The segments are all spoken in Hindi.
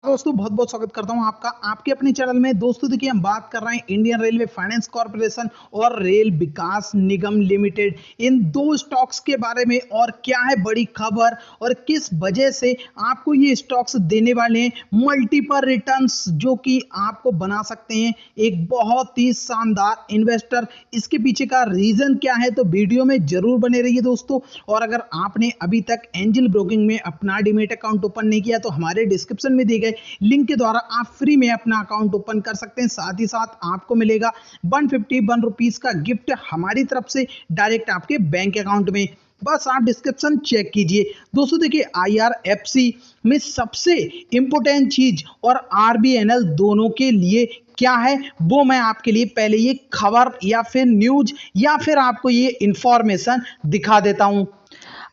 दोस्तों बहुत बहुत स्वागत करता हूं आपका आपके अपने चैनल में। दोस्तों देखिए, हम बात कर रहे हैं इंडियन रेलवे फाइनेंस कॉर्पोरेशन और रेल विकास निगम लिमिटेड, इन दो स्टॉक्स के बारे में। और क्या है बड़ी खबर और किस वजह से आपको ये स्टॉक्स देने वाले हैं मल्टीपल रिटर्न्स, जो कि आपको बना सकते हैं एक बहुत ही शानदार इन्वेस्टर। इसके पीछे का रीजन क्या है, तो वीडियो में जरूर बने रहिए दोस्तों। और अगर आपने अभी तक एंजल ब्रोकिंग में अपना डीमैट अकाउंट ओपन नहीं किया तो हमारे डिस्क्रिप्शन में दिए गए लिंक के द्वारा आप फ्री में अपना अकाउंट ओपन कर सकते हैं। साथ ही साथ आपको मिलेगा 151 रुपीज का गिफ्ट हमारी तरफ से डायरेक्ट आपके बैंक अकाउंट में। बस आप डिस्क्रिप्शन चेक कीजिए। दोस्तों देखिए, आईआरएफसी में सबसे इंपॉर्टेंट चीज और आरबीएनएल दोनों के लिए क्या है, वो मैं आपके लिए पहले ये खबर या फिर न्यूज या फिर आपको ये इंफॉर्मेशन दिखा देता हूं।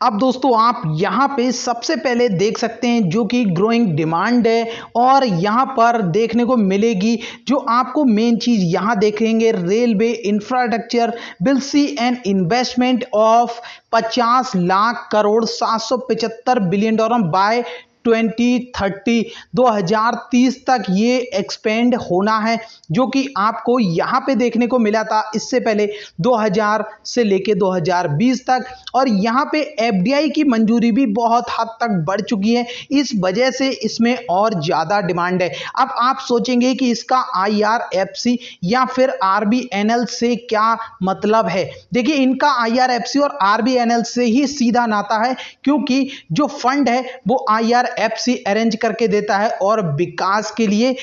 अब दोस्तों आप यहाँ पे सबसे पहले देख सकते हैं जो कि ग्रोइंग डिमांड है, और यहाँ पर देखने को मिलेगी जो आपको मेन चीज यहाँ देखेंगे, railway infrastructure will see an investment of 50 lakh crore $775 billion by 2030 2030 तक ये एक्सपेंड होना है, जो कि आपको यहाँ पे देखने को मिला था इससे पहले 2000 से लेके 2020 तक। और यहाँ पे एफडीआई की मंजूरी भी बहुत हद तक बढ़ चुकी है, इस वजह से इसमें और ज्यादा डिमांड है। अब आप सोचेंगे कि इसका आईआरएफसी या फिर आरबीएनएल से क्या मतलब है। देखिए, इनका आईआरएफसी और आरबीएनएल से ही सीधा नाता है, क्योंकि जो फंड है वो आईआरएफसी अरेंज करके देता है और विकास के लिए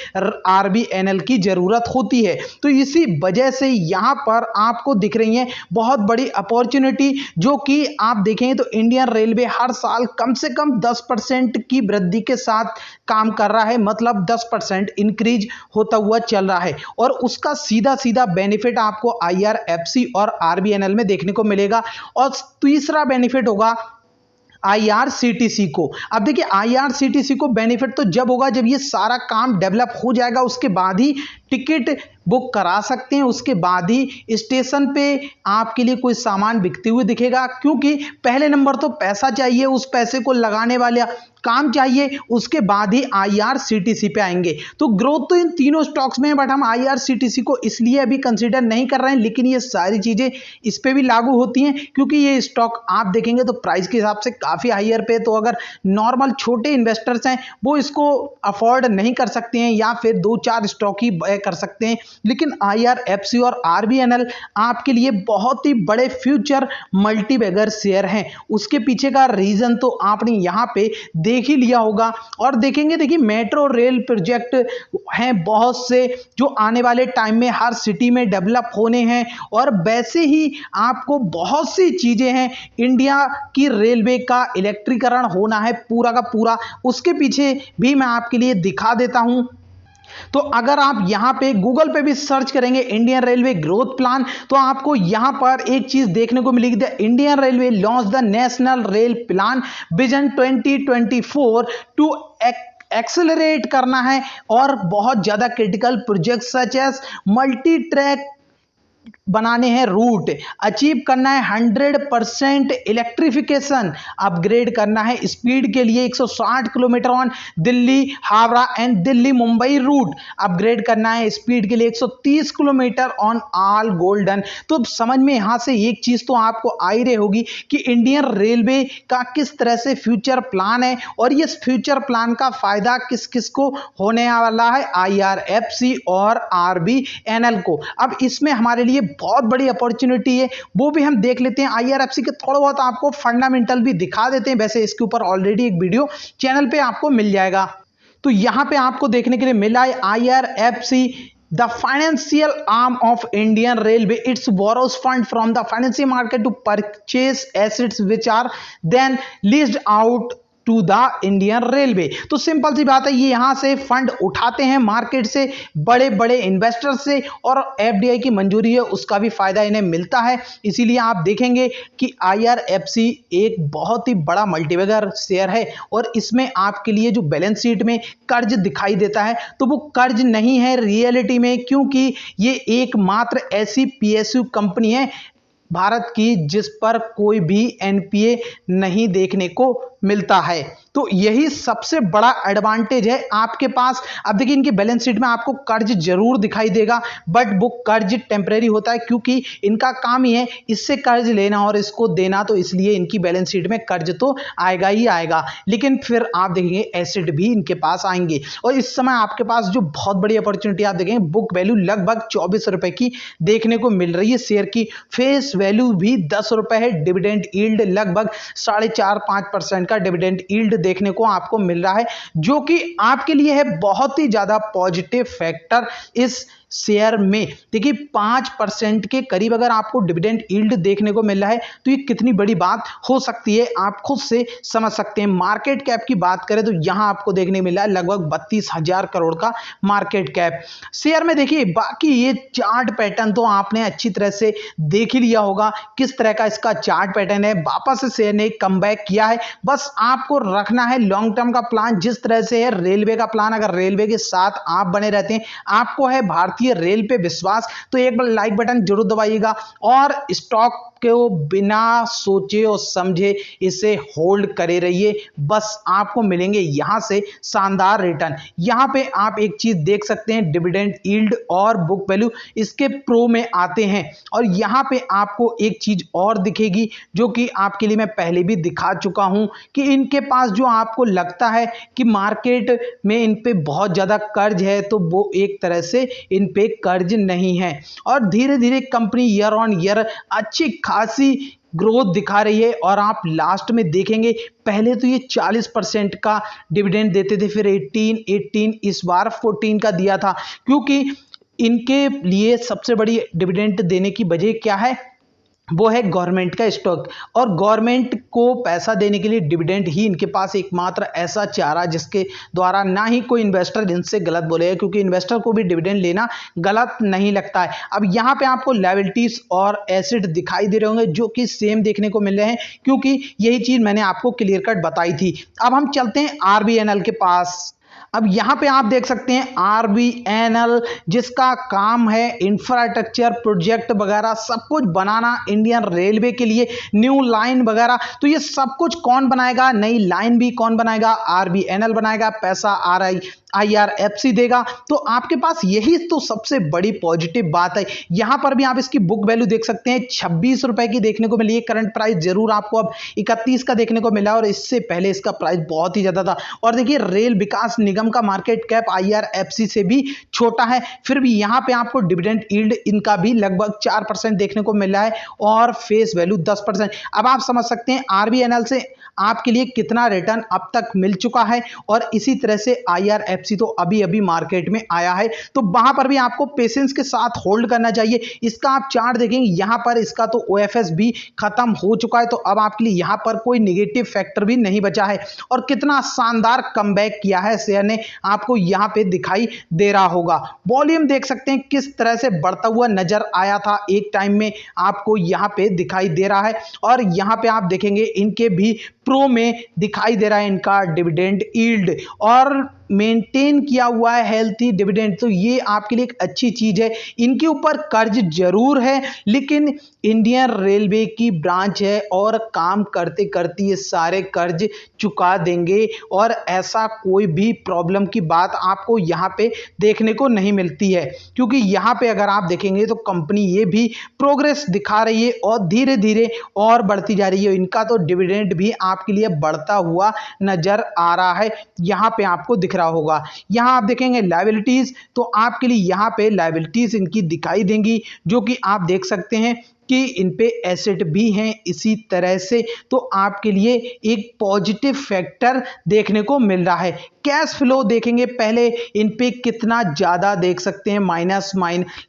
आरबीएनएल की जरूरत होती है। तो इसी वजह से यहां पर आपको दिख रही है बहुत बड़ी अपॉर्चुनिटी, जो कि आप देखेंगे तो इंडियन रेलवे हर साल कम से कम 10% की वृद्धि के साथ काम कर रहा है, मतलब 10% इंक्रीज होता हुआ चल रहा है। और उसका सीधा सीधा बेनिफिट आपको आईआरएफसी और आरबीएनएल में देखने को मिलेगा। और तीसरा बेनिफिट होगा आईआरसीटीसी को। अब देखिए, आईआरसीटीसी को बेनिफिट तो जब होगा जब ये सारा काम डेवलप हो जाएगा, उसके बाद ही टिकट बुक करा सकते हैं, उसके बाद ही स्टेशन पे आपके लिए कोई सामान बिकते हुए दिखेगा। क्योंकि पहले नंबर तो पैसा चाहिए, उस पैसे को लगाने वाला काम चाहिए, उसके बाद ही आईआरसीटीसी पे आएंगे। तो ग्रोथ तो इन तीनों स्टॉक्स में है, बट हम आईआरसीटीसी को इसलिए अभी कंसीडर नहीं कर रहे हैं, लेकिन ये सारी चीजें इस पे भी लागू होती हैं, क्योंकि ये स्टॉक आप देखेंगे तो प्राइस के हिसाब से काफी हायर पे। तो अगर नॉर्मल छोटे इन्वेस्टर्स हैं वो इसको अफोर्ड नहीं कर सकते हैं, या फिर 2-4 स्टॉक ही बाय कर सकते हैं। लेकिन आईआरएफसी और आरबीएनएल आपके लिए बहुत ही बड़े फ्यूचर मल्टीबैगर शेयर हैं। उसके पीछे का रीजन तो आपने यहाँ पे देख ही लिया होगा। और देखेंगे, देखिए मेट्रो रेल प्रोजेक्ट हैं बहुत से, जो आने वाले टाइम में हर सिटी में डेवलप होने हैं। और वैसे ही आपको बहुत सी चीजें हैं, इंडिया की रेलवे का इलेक्ट्रीकरण होना है पूरा का पूरा, उसके पीछे भी मैं आपके लिए दिखा देता हूं। तो अगर आप यहां पे गूगल पे भी सर्च करेंगे इंडियन रेलवे ग्रोथ प्लान, तो आपको यहां पर एक चीज देखने को मिलेगी, the Indian railway launch the national rail plan vision 2024 to accelerate करना है। और बहुत ज्यादा critical project such as multi track बनाने हैं, रूट अचीव करना है 100% इलेक्ट्रिफिकेशन, अपग्रेड करना है स्पीड के लिए 160 kilometre on Delhi Howrah and Delhi Mumbai route, upgrade करना है स्पीड के लिए 130 किलोमीटर ऑन ऑल गोल्डन। तो समझ में यहां से एक चीज तो आपको आ ही रही होगी कि इंडियन रेलवे का किस तरह से फ्यूचर प्लान है, और ये फ्यूचर प्लान का फायदा किस किस को होने वाला है, आईआरएफसी और आरबीएनएल को। अब इसमें हमारे लिए बहुत बड़ी अपॉर्चुनिटी है, वो भी हम देख लेते हैं। आईआरएफसी के थोड़ा बहुत आपको फंडामेंटल भी दिखा देते हैं, वैसे इसके ऊपर ऑलरेडी एक वीडियो चैनल पे आपको मिल जाएगा। तो यहां पे आपको देखने के लिए मिला है IRFC the financial arm of Indian Railway. It borrows fund from the financial market to purchase assets which are then leased out to the Indian railway. तो सिंपल सी बात है, ये यहां से फंड उठाते हैं मार्केट से, बड़े बड़े इन्वेस्टर से, और एफडीआई की मंजूरी है उसका भी फायदा इन्हें मिलता है। इसीलिए आप देखेंगे कि आईआरएफसी एक बहुत ही बड़ा मल्टीबैगर शेयर है, और इसमें आपके लिए जो बैलेंस शीट में कर्ज दिखाई देता है तो वो कर्ज नहीं है रियलिटी में, क्योंकि ये एकमात्र ऐसी पीएसयू कंपनी है भारत की जिस पर कोई भी एनपीए नहीं देखने को मिलता है। तो यही सबसे बड़ा एडवांटेज है आपके पास। अब देखिए इनकी बैलेंस शीट में आपको कर्ज जरूर दिखाई देगा, बट वो कर्ज टेम्परेरी होता है क्योंकि इनका काम ही है इससे कर्ज लेना और इसको देना, तो इसलिए इनकी बैलेंस शीट में कर्ज तो आएगा ही आएगा, लेकिन फिर आप देखेंगे एसेट भी इनके पास आएंगे। और इस समय आपके पास जो बहुत बड़ी अपॉर्चुनिटी आप देखेंगे, बुक वैल्यू लगभग 24 रुपए की देखने को मिल रही है शेयर की, फेस वैल्यू भी 10 रुपए है, डिविडेंड यील्ड लगभग 4.5-5% का डिविडेंड यील्ड देखने को आपको मिल रहा है, जो कि आपके लिए है बहुत ही ज्यादा पॉजिटिव फैक्टर इस शेयर में। देखिए 5% के करीब अगर आपको डिविडेंड यील्ड देखने को मिल रहा है तो ये कितनी बड़ी बात हो सकती है, आप खुद से समझ सकते हैं। मार्केट कैप की बात करें तो यहां आपको देखने मिला है लगभग 32,000 करोड़ का मार्केट कैप शेयर में। देखिए बाकी ये चार्ट पैटर्न तो आपने अच्छी तरह से देख ही लिया होगा, किस तरह का इसका चार्ट पैटर्न है। वापस से शेयर ने कमबैक किया है, बस आपको रखना है लॉन्ग टर्म का प्लान, जिस तरह से है रेलवे का प्लान। अगर रेलवे के साथ आप बने रहते हैं, आपको है भारतीय रेल पे विश्वास, तो एक बार लाइक बटन जरूर दबाइएगा और स्टॉक को बिना सोचे और समझे इसे होल्ड करे रहिए, बस आपको मिलेंगे यहां से शानदार रिटर्न। यहां पे आप एक चीज देख सकते हैं, डिविडेंड यील्ड और बुक वैल्यू इसके प्रो में आते हैं। और यहां पे आपको एक चीज और दिखेगी जो कि आपके लिए मैं पहले भी दिखा चुका हूं, कि इनके पास जो आपको लगता है कि मार्केट में इन पे बहुत ज्यादा कर्ज है, तो वो एक तरह से इन पे कर्ज नहीं है और धीरे धीरे कंपनी ईयर ऑन ईयर अच्छी खासी ग्रोथ दिखा रही है। और आप लास्ट में देखेंगे पहले तो ये 40% का डिविडेंड देते थे, फिर 18, इस बार 14 का दिया था, क्योंकि इनके लिए सबसे बड़ी डिविडेंड देने की वजह क्या है, वो है गवर्नमेंट का स्टॉक। और गवर्नमेंट को पैसा देने के लिए डिविडेंड ही इनके पास एकमात्र ऐसा चारा जिसके द्वारा ना ही कोई इन्वेस्टर इनसे गलत बोलेगा, क्योंकि इन्वेस्टर को भी डिविडेंड लेना गलत नहीं लगता है। अब यहाँ पे आपको लायबिलिटीज और एसेट दिखाई दे रहे होंगे जो कि सेम देखने को मिल रहे हैं, क्योंकि यही चीज मैंने आपको क्लियर कट बताई थी। अब हम चलते हैं आरबीएनएल के पास। अब यहां पे आप देख सकते हैं आरबीएनएल, जिसका काम है इंफ्रास्ट्रक्चर प्रोजेक्ट वगैरह सब कुछ बनाना इंडियन रेलवे के लिए, न्यू लाइन वगैरह। तो ये सब कुछ कौन बनाएगा, नई लाइन भी कौन बनाएगा, आरबीएनएल बनाएगा, पैसा आईआरएफसी देगा। तो आपके पास यही तो सबसे बड़ी पॉजिटिव बात है। यहां पर भी आप इसकी बुक वैल्यू देख सकते हैं 26 रुपए की देखने को मिली है, करंट प्राइस जरूर आपको अब 31 का देखने को मिला, और इससे पहले इसका प्राइस बहुत ही ज्यादा था। और देखिए रेल विकास निगम का मार्केट कैप आईआरएफसी से भी छोटा है, फिर भी यहां पे आपको डिविडेंड यील्ड इनका भी लगभग 4% देखने को मिला है और फेस वैल्यू 10%। अब आप समझ सकते हैं आरबीएनएल से आपके लिए कितना रिटर्न अब तक मिल चुका है, और इसी तरह से आईआरएफसी तो अभी अभी मार्केट में आया है, तो वहां पर भी आपको पेशेंस के साथ होल्ड करना चाहिए। इसका आप चार्ट देखेंगे, यहां पर इसका तो ओएफएस भी खत्म हो चुका है, तो अब आपके लिए यहां पर कोई नेगेटिव फैक्टर भी नहीं बचा है। और कितना शानदार कमबैक किया है शेयर ने, आपको यहां पे दिखाई दे रहा होगा। वॉल्यूम देख सकते हैं किस तरह से बढ़ता हुआ नजर आया था एक टाइम में, आपको यहां पे दिखाई दे रहा है। और यहां पे आप देखेंगे इनके भी प्रो में दिखाई दे रहा है इनका डिविडेंड यील्ड, और मेंटेन किया हुआ है हेल्थी डिविडेंड, तो ये आपके लिए एक अच्छी चीज है। इनके ऊपर कर्ज जरूर है, लेकिन इंडियन रेलवे की ब्रांच है और काम करते करते ये सारे कर्ज चुका देंगे, और ऐसा कोई भी प्रॉब्लम की बात आपको यहाँ पे देखने को नहीं मिलती है, क्योंकि यहाँ पे अगर आप देखेंगे तो कंपनी ये भी प्रोग्रेस दिखा रही है और धीरे धीरे और बढ़ती जा रही है। इनका तो डिविडेंड भी आपके लिए बढ़ता हुआ नजर आ रहा है, यहाँ पे आपको दिख रहा होगा। यहां आप देखेंगे लायबिलिटीज, तो आपके लिए यहां पे लायबिलिटीज इनकी दिखाई देंगी, जो कि आप देख सकते हैं कि इन पे एसेट भी हैं इसी तरह से, तो आपके लिए एक पॉजिटिव फैक्टर देखने को मिल रहा है। कैश फ्लो देखेंगे पहले इन पे कितना ज्यादा देख सकते हैं माइनस,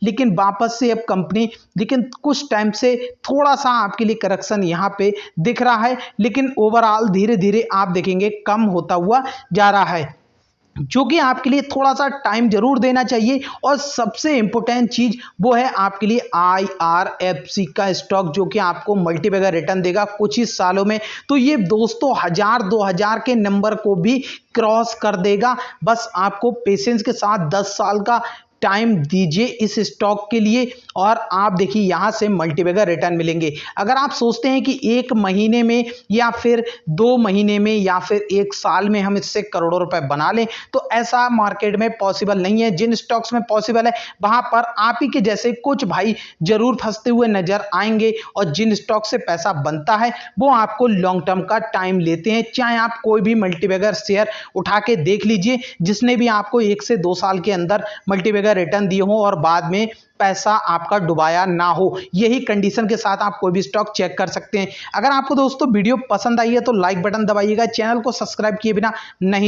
लेकिन वापस से अब कंपनी, लेकिन कुछ टाइम से थोड़ा सा आपके लिए करेक्शन यहाँ पे दिख रहा है, लेकिन ओवरऑल धीरे धीरे आप देखेंगे कम होता हुआ जा रहा है, जो कि आपके लिए थोड़ा सा टाइम जरूर देना चाहिए। और सबसे इंपॉर्टेंट चीज वो है आपके लिए आईआरएफसी का स्टॉक, जो कि आपको मल्टीबैगर रिटर्न देगा कुछ ही सालों में। तो ये दोस्तों 1000-2000 के नंबर को भी क्रॉस कर देगा, बस आपको पेशेंस के साथ 10 साल का टाइम दीजिए इस स्टॉक के लिए और आप देखिए यहां से मल्टीबैगर रिटर्न मिलेंगे। अगर आप सोचते हैं कि 1 महीने में या फिर 2 महीने में या फिर 1 साल में हम इससे करोड़ों रुपए बना लें, तो ऐसा मार्केट में पॉसिबल नहीं है। जिन स्टॉक्स में पॉसिबल है वहां पर आप ही के जैसे कुछ भाई जरूर फंसते हुए नजर आएंगे और जिन स्टॉक से पैसा बनता है वो आपको लॉन्ग टर्म का टाइम लेते हैं। चाहे आप कोई भी मल्टीबैगर शेयर उठा के देख लीजिए जिसने भी आपको 1 से 2 साल के अंदर मल्टीबैगर रिटर्न दिए हो और बाद में पैसा आपका डुबाया ना हो, यही कंडीशन के साथ आप कोई भी स्टॉक चेक कर सकते हैं। अगर आपको दोस्तों वीडियो पसंद आई है तो लाइक बटन दबाइएगा, चैनल को सब्सक्राइब किए बिना नहीं